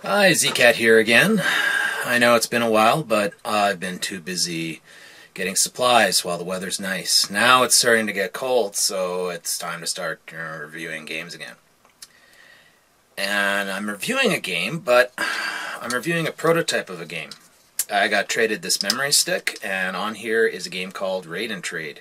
Hi, Zcat here again. I know it's been a while, but I've been too busy getting supplies while the weather's nice. Now it's starting to get cold, so it's time to start reviewing games again. And I'm reviewing a game, but I'm reviewing a prototype of a game. I got traded this memory stick, and on here is a game called Raid Trade.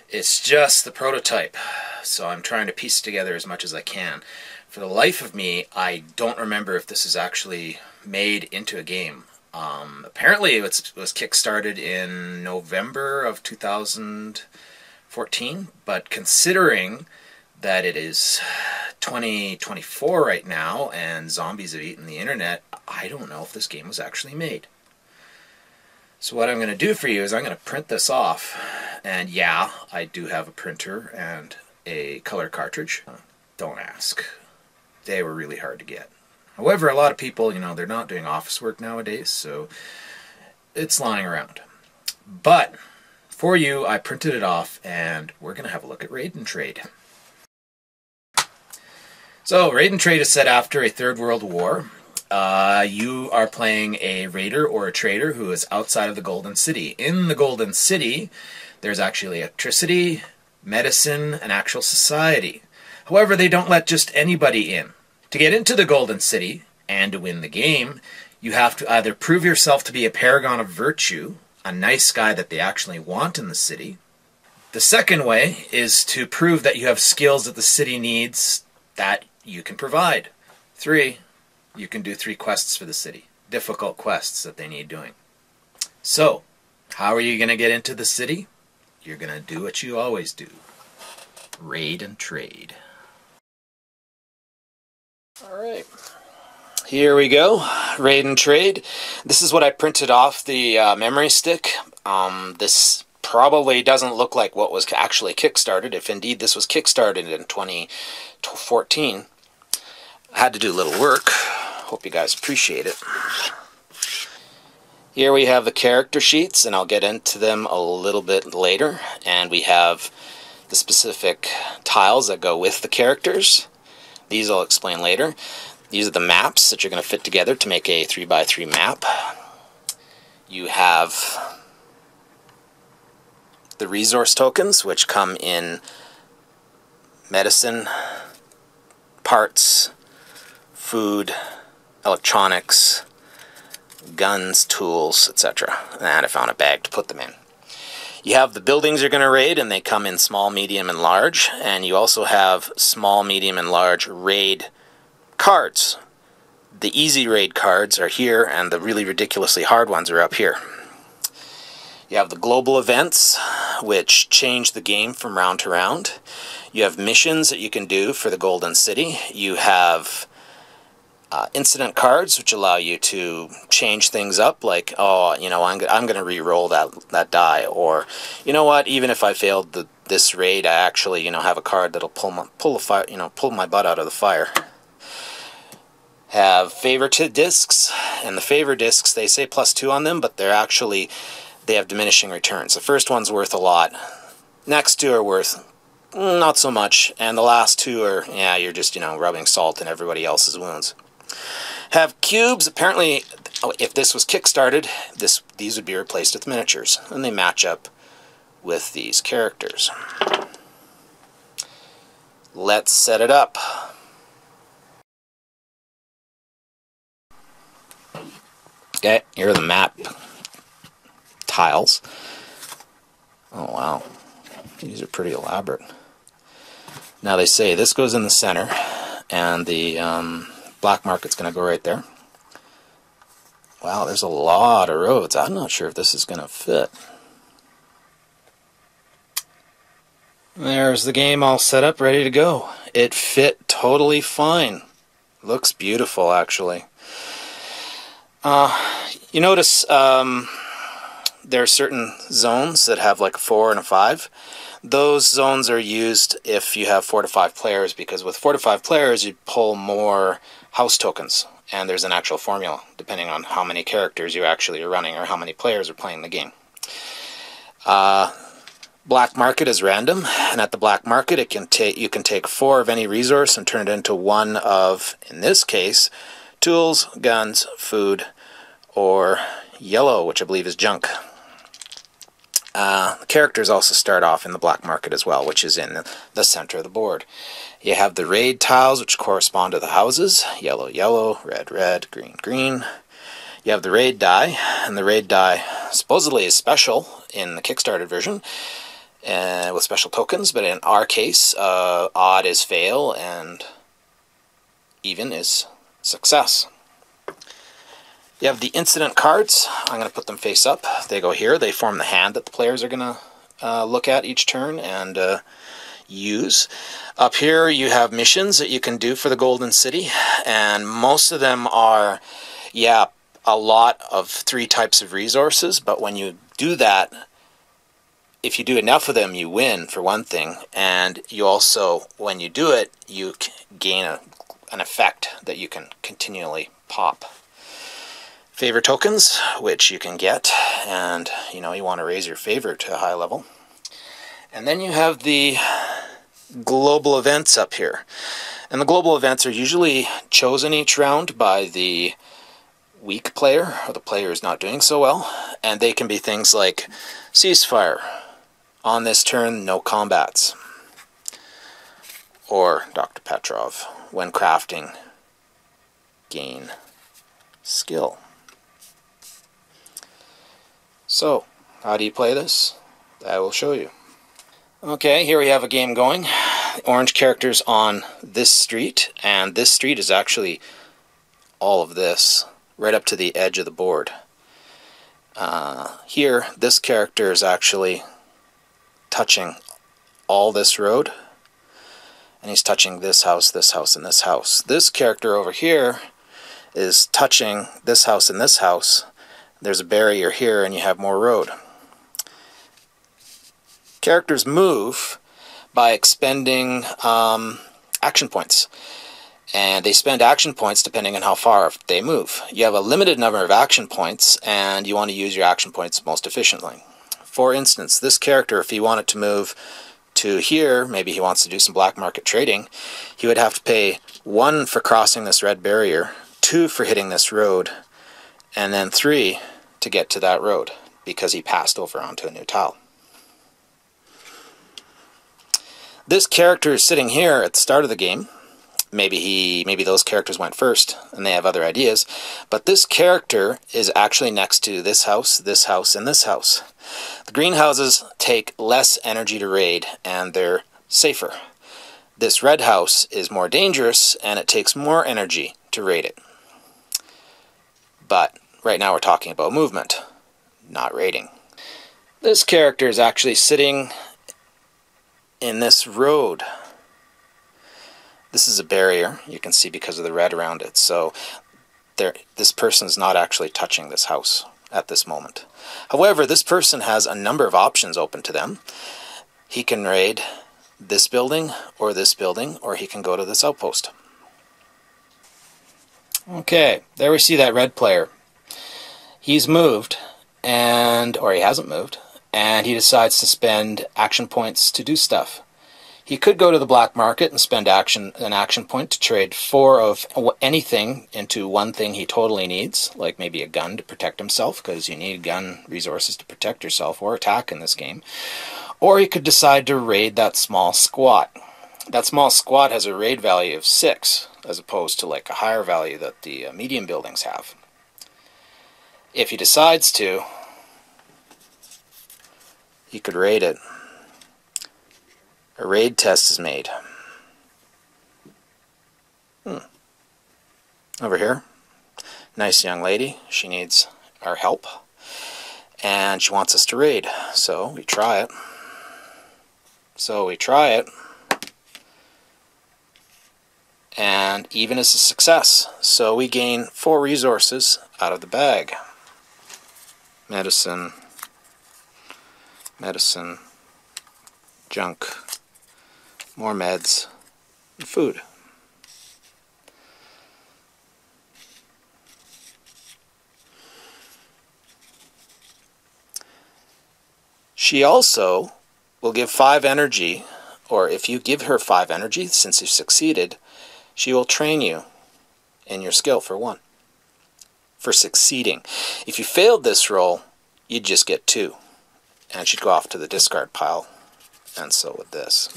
It's just the prototype, so I'm trying to piece together as much as I can. For the life of me, I don't remember if this is actually made into a game. Apparently it was kickstarted in November of 2014, but considering that it is 2024 right now and zombies have eaten the internet, I don't know if this game was actually made. So what I'm going to do for you is I'm going to print this off. And yeah, I do have a printer and a color cartridge. Don't ask. They were really hard to get. However, a lot of people, they're not doing office work nowadays, so it's lying around. But for you, I printed it off, and we're going to have a look at Raid Trade. So, Raid Trade is set after a Third World War. You are playing a raider or a trader who is outside of the Golden City. In the Golden City, there's actually electricity, medicine, and actual society. However, they don't let just anybody in. To get into the Golden City and to win the game, you have to either prove yourself to be a paragon of virtue, a nice guy that they actually want in the city. The second way is to prove that you have skills that the city needs that you can provide. 3, you can do 3 quests for the city. Difficult quests that they need doing. So, how are you going to get into the city? You're going to do what you always do. Raid and trade. Alright, here we go, Raid and Trade. This is what I printed off the memory stick. This probably doesn't look like what was actually kickstarted, if indeed this was kickstarted in 2014. I had to do a little work. Hope you guys appreciate it. Here we have the character sheets, and I'll get into them a little bit later. And we have the specific tiles that go with the characters. These I'll explain later. These are the maps that you're going to fit together to make a 3x3 map. You have the resource tokens, which come in medicine, parts, food, electronics, guns, tools, etc. And I found a bag to put them in. You have the buildings you're going to raid, and they come in small, medium, and large. And you also have small, medium, and large raid cards. The easy raid cards are here, and the really ridiculously hard ones are up here. You have the global events, which change the game from round to round. You have missions that you can do for the Golden City. You have incident cards, which allow you to change things up, like, oh, I'm going to re-roll that die, or, you know what, even if I failed this raid, I actually, have a card that'll pull my butt out of the fire. Have favor discs, and the favor discs, they say +2 on them, but they have diminishing returns. The first one's worth a lot. Next 2 are worth not so much, and the last 2 are, yeah, you're just, rubbing salt in everybody else's wounds. Have cubes. Apparently, if this was kickstarted, these would be replaced with miniatures, and they match up with these characters. Let's set it up. Okay, here are the map tiles. Oh wow, these are pretty elaborate. Now they say this goes in the center, and the black market's going to go right there. Wow, there's a lot of roads. I'm not sure if this is going to fit. There's the game all set up, ready to go. It fit totally fine. Looks beautiful, actually. You notice there are certain zones that have like a 4 and a 5. Those zones are used if you have 4 to 5 players, because with 4 to 5 players you pull more house tokens, and there's an actual formula depending on how many characters you actually are running or how many players are playing the game. Black market is random, and at the black market you can take 4 of any resource and turn it into 1 of, in this case, tools, guns, food, or yellow, which I believe is junk. The characters also start off in the black market as well, which is in the center of the board. You have the raid tiles, which correspond to the houses. Yellow, yellow, red, red, green, green. You have the raid die, and the raid die supposedly is special in the Kickstarter version, with special tokens, but in our case, odd is fail, and even is success. You have the incident cards. I'm going to put them face up. They go here. They form the hand that the players are going to look at each turn and use. Up here you have missions that you can do for the Golden City, and most of them are, yeah, a lot of 3 types of resources, but when you do that, if you do enough of them, you win, for one thing, and you also, when you do it, you gain an effect that you can continually pop. Favor tokens, which you can get, and you want to raise your favor to a high level. And then you have the global events up here. And the global events are usually chosen each round by the weak player, or the player who's not doing so well, and they can be things like ceasefire, on this turn no combats, or Dr. Petrov, when crafting, gain skill. So, how do you play this? I will show you. Okay, here we have a game going. Orange characters on this street, and this street is actually all of this, right up to the edge of the board. Here, this character is actually touching all this road, and he's touching this house, and this house. This character over here is touching this house and this house. There's a barrier here, and you have more road. Characters move by expending action points, and they spend action points depending on how far they move. You have a limited number of action points, and you want to use your action points most efficiently. For instance, this character, if he wanted to move to here, maybe he wants to do some black market trading, he would have to pay 1 for crossing this red barrier, 2 for hitting this road, and then 3 to get to that road, because he passed over onto a new tile. This character is sitting here at the start of the game. Maybe those characters went first and they have other ideas, but this character is actually next to this house, and this house. The greenhouses take less energy to raid, and they're safer. This red house is more dangerous, and it takes more energy to raid it. But right now we're talking about movement, not raiding. This character is actually sitting in this road. This is a barrier, you can see, because of the red around it. So this person is not actually touching this house at this moment. However, this person has a number of options open to them. He can raid this building, or he can go to this outpost. Okay, there we see that red player. He's moved, or he hasn't moved, and he decides to spend action points to do stuff. He could go to the black market and spend an action point to trade 4 of anything into one thing he totally needs, like maybe a gun to protect himself, because you need gun resources to protect yourself or attack in this game. Or he could decide to raid that small squat. That small squat has a raid value of 6, as opposed to like a higher value that the medium buildings have. If he decides to, he could raid it. A raid test is made. Over here, nice young lady. She needs our help, and she wants us to raid. So we try it. And even is a success. So we gain 4 resources out of the bag. Medicine, junk, more meds, and food. She also will give 5 energy, or if you give her 5 energy, since you succeeded, she will train you in your skill for 1. For succeeding. If you failed this roll, you'd just get 2. And it should go off to the discard pile. And so would this.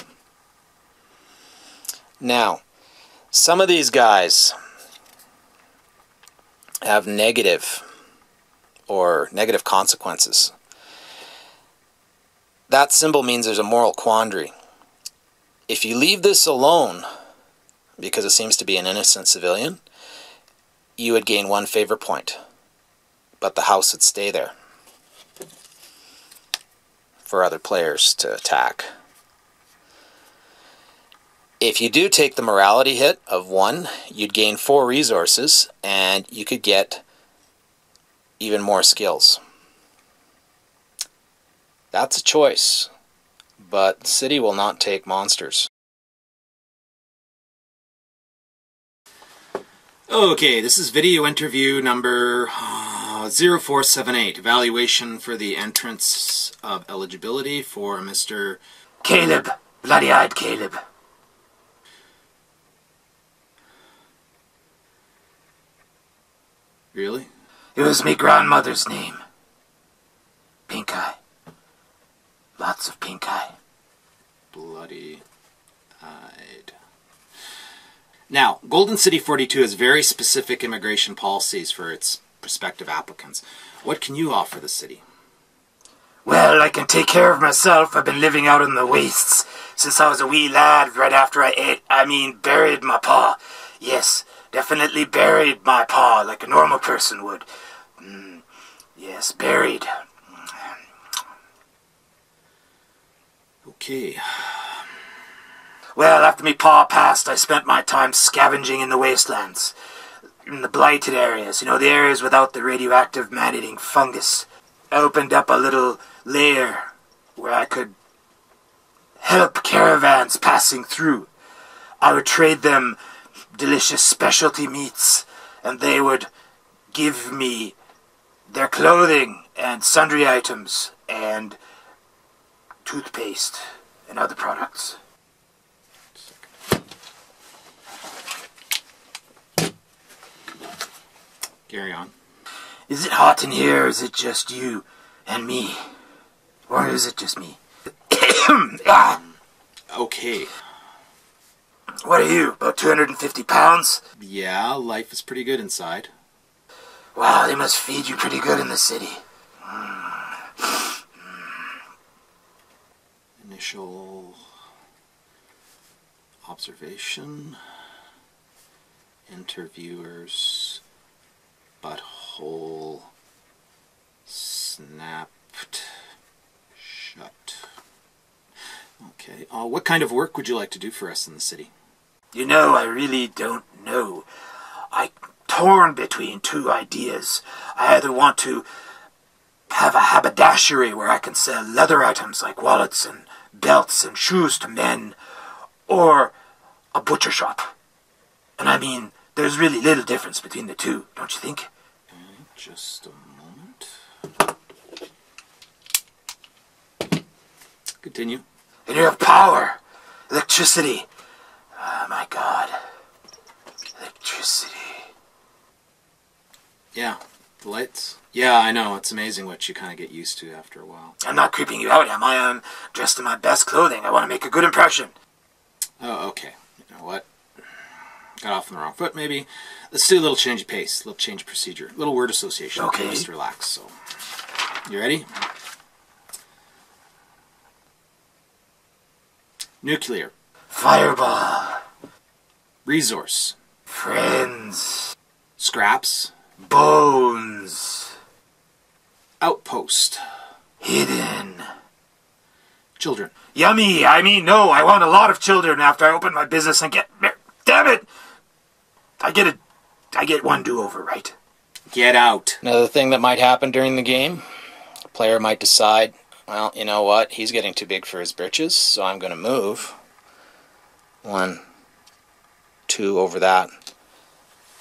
Now, some of these guys have negative consequences. That symbol means there's a moral quandary. If you leave this alone, because it seems to be an innocent civilian, you would gain 1 favor point, but the house would stay there for other players to attack. If you do take the morality hit of 1, you'd gain 4 resources, and you could get even more skills. That's a choice, but the city will not take monsters. Okay, this is video interview number 0478. Evaluation for the entrance of eligibility for Mr. Caleb. Bloody-eyed Caleb. Really? It was me grandmother's name. Pink eye. Lots of pink eye. Bloody-eyed. Now, Golden City 42 has very specific immigration policies for its prospective applicants. What can you offer the city? Well, I can take care of myself. I've been living out in the wastes since I was a wee lad, right after buried my pa. Yes, definitely buried my pa like a normal person would. Yes, buried. Okay. Well, after me pa passed, I spent my time scavenging in the wastelands. In the blighted areas, the areas without the radioactive man-eating fungus. I opened up a little lair where I could help caravans passing through. I would trade them delicious specialty meats, and they would give me their clothing and sundry items and toothpaste and other products. Carry on. Is it hot in here, or is it just you and me? Or is it just me? Okay. What are you, about 250 pounds? Yeah, life is pretty good inside. Wow, they must feed you pretty good in the city. Initial observation. Interviewers. Butthole snapped shut. Okay. What kind of work would you like to do for us in the city? I really don't know. I'm torn between 2 ideas. I either want to have a haberdashery where I can sell leather items like wallets and belts and shoes to men, or a butcher shop. And there's really little difference between the 2, don't you think? Just a moment. Continue. And you have power. Electricity. Oh my God. Electricity. Yeah, the lights. Yeah, I know. It's amazing what you kind of get used to after a while. I'm not creeping you out, am I? I'm dressed in my best clothing. I want to make a good impression. Oh, okay. You know what? Got off on the wrong foot, maybe. Let's do a little change of pace, a little change of procedure, a little word association. Okay. Just relax. So, you ready? Nuclear. Fireball. Resource. Friends. Scraps. Bones. Outpost. Hidden. Children. Yummy. No, I want a lot of children after I open my business and get... Damn it! I get 1 do-over, right? Get out. Another thing that might happen during the game, a player might decide, well, you know what, he's getting too big for his britches, so I'm going to move 1, 2 over that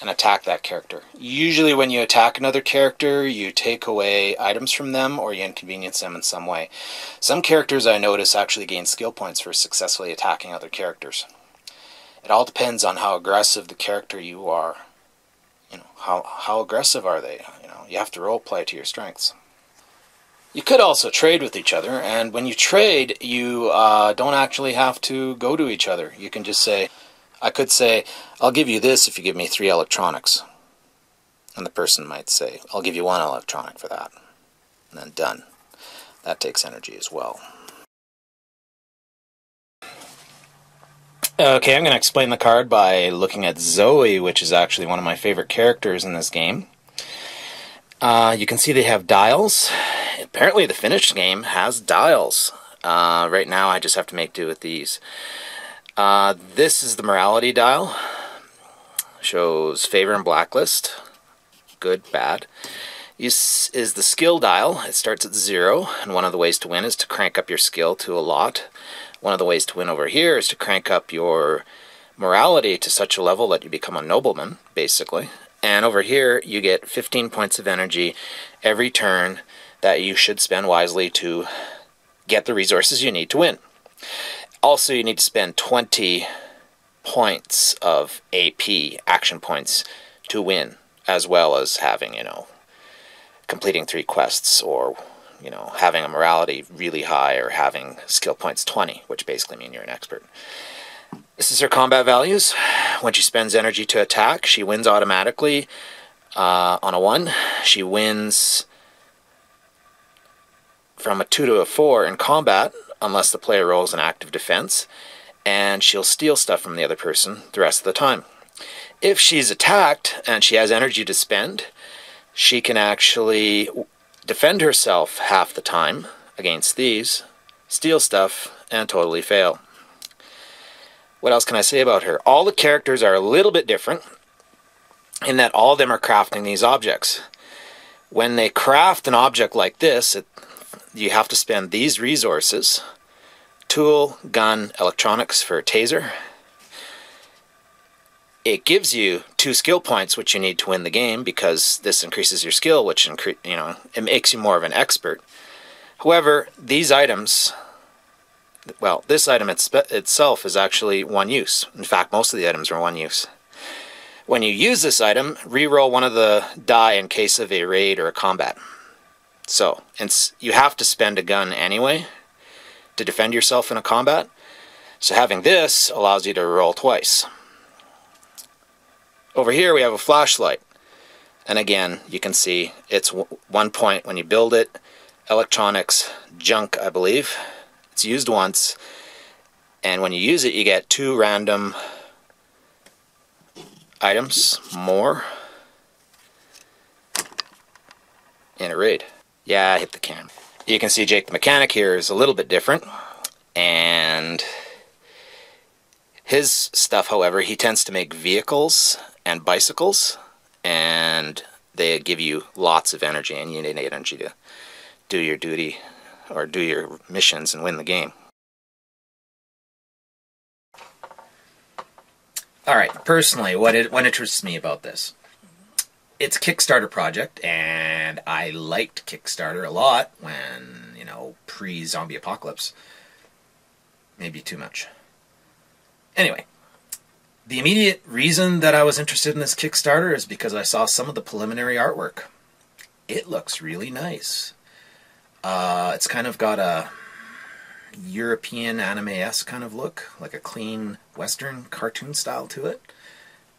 and attack that character. Usually when you attack another character, you take away items from them or you inconvenience them in some way. Some characters, I notice, actually gain skill points for successfully attacking other characters. It all depends on how aggressive the character you are how aggressive are they? You have to role play to your strengths. You could also trade with each other, and when you trade, you don't actually have to go to each other. You can just say, I could say, I'll give you this if you give me 3 electronics. And the person might say, I'll give you 1 electronic for that. And then done. That takes energy as well. Okay, I'm going to explain the card by looking at Zoe, which is actually one of my favorite characters in this game. You can see they have dials. Apparently the finished game has dials. Right now I just have to make do with these. This is the morality dial. Shows favor and blacklist. Good, bad. This is the skill dial. It starts at 0, and one of the ways to win is to crank up your skill to a lot. One of the ways to win over here is to crank up your morality to such a level that you become a nobleman, basically. And over here, you get 15 points of energy every turn that you should spend wisely to get the resources you need to win. Also, you need to spend 20 points of AP, action points, to win, as well as having, completing 3 quests, or, having a morality really high, or having skill points 20, which basically mean you're an expert. This is her combat values. When she spends energy to attack, she wins automatically on a 1. She wins from a 2 to a 4 in combat, unless the player rolls an active defense, and she'll steal stuff from the other person the rest of the time. If she's attacked and she has energy to spend, she can actually defend herself half the time against these, steal stuff, and totally fail. What else can I say about her? All the characters are a little bit different in that all of them are crafting these objects. When they craft an object like this, you have to spend these resources: tool, gun, electronics for a taser. It gives you 2 skill points, which you need to win the game, because this increases your skill, which it makes you more of an expert. However, these items, well, this item itself is actually 1 use. In fact, most of the items are 1 use. When you use this item, re-roll one of the die in case of a raid or a combat. So, you have to spend a gun anyway to defend yourself in a combat. So having this allows you to roll twice. Over here we have a flashlight. And again, you can see it's 1 point when you build it. Electronics, junk, I believe. It's used once. And when you use it, you get 2 random items more in a raid. Yeah, I hit the cam. You can see Jake the mechanic here is a little bit different. And his stuff, however, he tends to make vehicles and bicycles, and they give you lots of energy, and you need energy to do your duty or do your missions and win the game. Alright, personally, what interests me about this? It's a Kickstarter project, and I liked Kickstarter a lot when, pre-zombie apocalypse. Maybe too much. Anyway, the immediate reason that I was interested in this Kickstarter is because I saw some of the preliminary artwork. It looks really nice. It's kind of got a European anime-esque kind of look, like a clean Western cartoon style to it.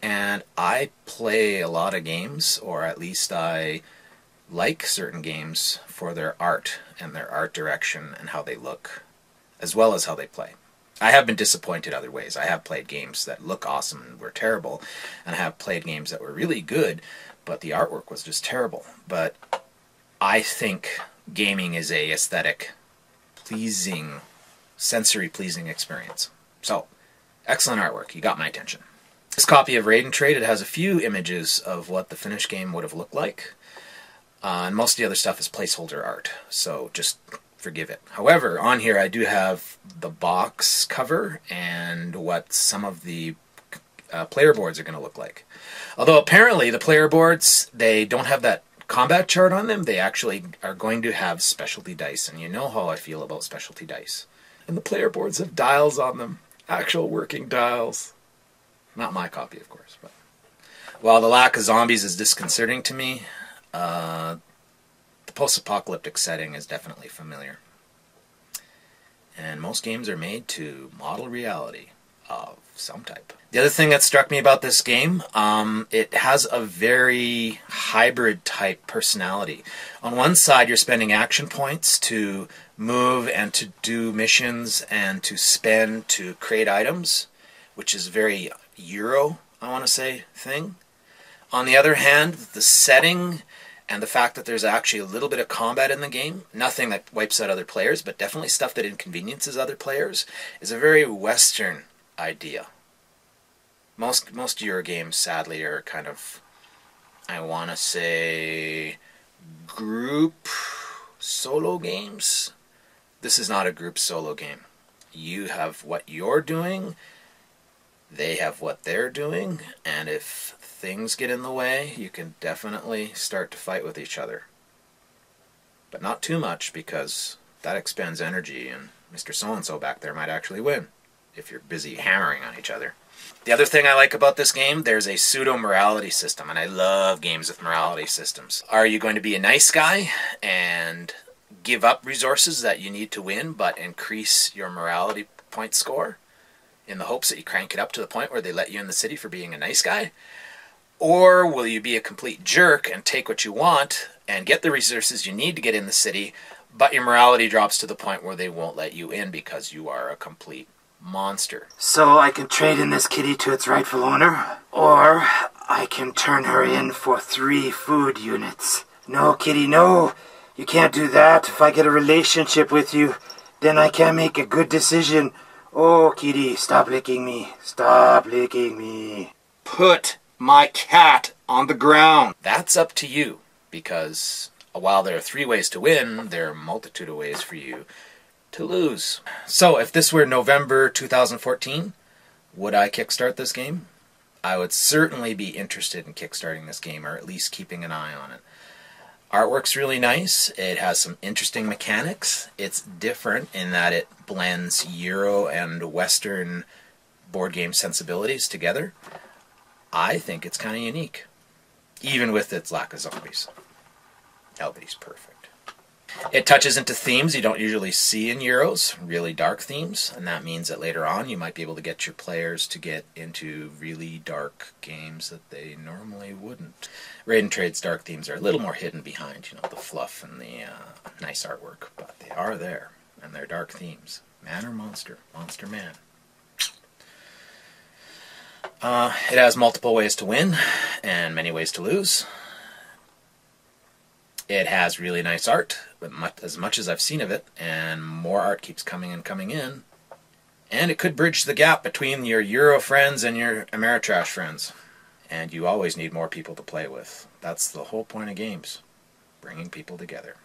And I play a lot of games, or at least I like certain games for their art and their art direction and how they look, as well as how they play. I have been disappointed other ways. I have played games that look awesome and were terrible, and I have played games that were really good, but the artwork was just terrible. But I think gaming is a aesthetic, pleasing, sensory-pleasing experience. So, excellent artwork. You got my attention. This copy of Raid Trade, it has a few images of what the finished game would have looked like, and most of the other stuff is placeholder art, so just forgive it. However, on here I do have the box cover and what some of the player boards are going to look like. Although apparently the player boards, they don't have that combat chart on them. They actually are going to have specialty dice, and you know how I feel about specialty dice. And the player boards have dials on them, actual working dials. Not my copy, of course, but While the lack of zombies is disconcerting to me, the post-apocalyptic setting is definitely familiar. And most games are made to model reality of some type. The other thing that struck me about this game, it has a very hybrid type personality. On one side, you're spending action points to move and to do missions and to spend to create items, which is very Euro, I want to say, thing. On the other hand, the setting and the fact that there's actually a little bit of combat in the game, nothing that wipes out other players, but definitely stuff that inconveniences other players, is a very Western idea. Most Euro games, sadly, are kind of, I want to say, group solo games. This is not a group solo game. You have what you're doing, they have what they're doing, and if things get in the way, you can definitely start to fight with each other. But not too much, because that expends energy, and Mr. So-and-so back there might actually win if you're busy hammering on each other. The other thing I like about this game, there's a pseudo-morality system, and I love games with morality systems. Are you going to be a nice guy and give up resources that you need to win, but increase your morality point score in the hopes that you crank it up to the point where they let you in the city for being a nice guy? Or will you be a complete jerk and take what you want and get the resources you need to get in the city, but your morality drops to the point where they won't let you in because you are a complete monster? So I can trade in this kitty to its rightful owner, or I can turn her in for 3 food units. No, kitty, no. You can't do that. If I get a relationship with you, then I can't make a good decision. Oh, kitty, stop licking me. Stop licking me. Put my cat on the ground. That's up to you, because while there are 3 ways to win, there are a multitude of ways for you to lose. So if this were November 2014, would I kickstart this game? I would certainly be interested in kickstarting this game, or at least keeping an eye on it. Artwork's really nice. It has some interesting mechanics. It's different in that it blends Euro and Western board game sensibilities together. I think it's kind of unique, even with its lack of zombies. Nobody's perfect. It touches into themes you don't usually see in Euros, really dark themes, and that means that later on you might be able to get your players to get into really dark games that they normally wouldn't. Raid Trade's dark themes are a little more hidden behind, you know, the fluff and the nice artwork, but they are there, and they're dark themes. Man or monster? Monster man. It has multiple ways to win and many ways to lose. It has really nice art, but as much as I've seen of it, and more art keeps coming and coming in. And it could bridge the gap between your Euro friends and your Ameritrash friends. And you always need more people to play with. That's the whole point of games, bringing people together.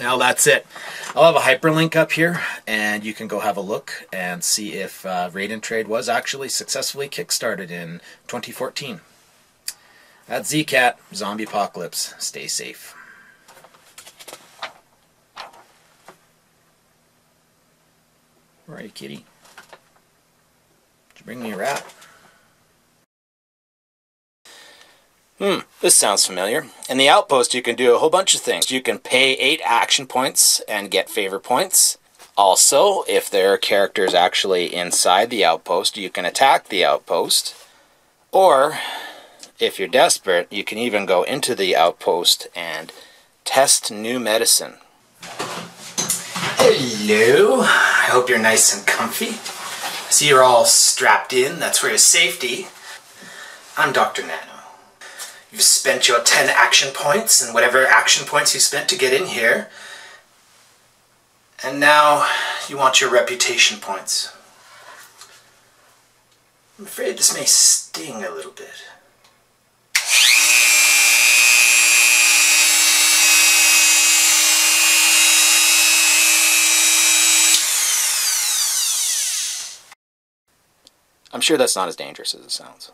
Well, that's it. I'll have a hyperlink up here, and you can go have a look and see if Raid Trade was actually successfully kickstarted in 2014. That's Zcat, Zombie Apocalypse. Stay safe. Where are you, kitty? Did you bring me a rat? This sounds familiar. In the Outpost, you can do a whole bunch of things. You can pay 8 action points and get favor points. Also, if there are characters actually inside the Outpost, you can attack the Outpost. Or, if you're desperate, you can even go into the Outpost and test new medicine. Hello. I hope you're nice and comfy. I see you're all strapped in. That's for your safety. I'm Dr. Nano. You've spent your 10 action points and whatever action points you spent to get in here. And now you want your reputation points. I'm afraid this may sting a little bit. I'm sure that's not as dangerous as it sounds.